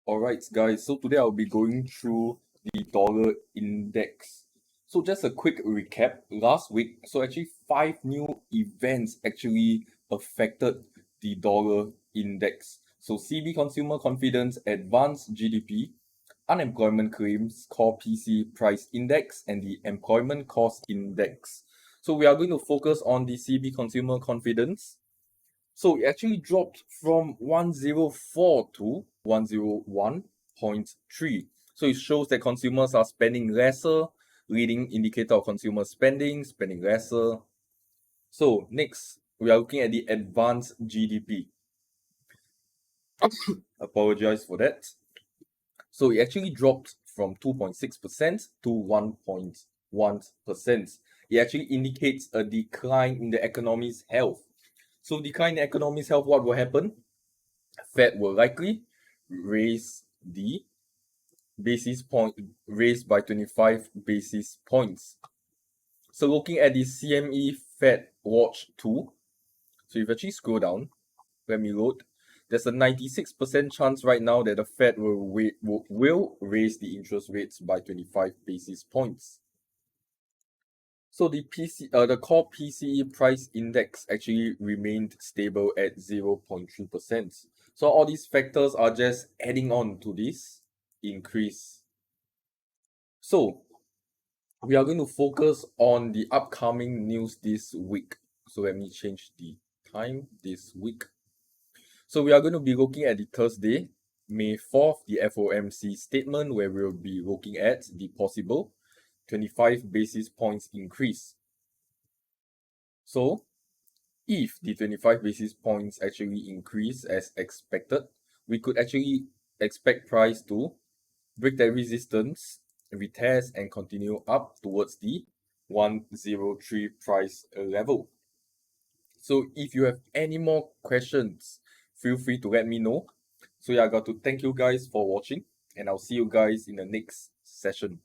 Alright guys, so today I'll be going through the dollar index. So just a quick recap. Last week, actually 5 new events actually affected the dollar index. So CB consumer confidence, advanced GDP, unemployment claims, core PC price index, and the employment cost index. So we are going to focus on the CB consumer confidence. So it actually dropped from 104 to 101.3. So it shows that consumers are spending lesser, leading indicator of consumer spending lesser. So next, we are looking at the advanced GDP. Apologize for that. So it actually dropped from 2.6% to 1.1%. It actually indicates a decline in the economy's health. So decline in economy's health, what will happen? Fed will likely raise the basis point, raised by 25 basis points. So looking at the CME Fed Watch 2, so if you actually scroll down, let me load, there's a 96% chance right now that the Fed will raise the interest rates by 25 basis points. So the core PCE price index actually remained stable at 0.3%. So all these factors are just adding on to this increase. So we are going to focus on the upcoming news this week. So let me change the time this week. So we are going to be looking at the Thursday, May 4th, the FOMC statement, where we'll be looking at the possible 25 basis points increase. So if the 25 basis points actually increase as expected, we could actually expect price to break that resistance, retest, and continue up towards the 103 price level. So if you have any more questions, feel free to let me know. So yeah, I got to thank you guys for watching, and I'll see you guys in the next session.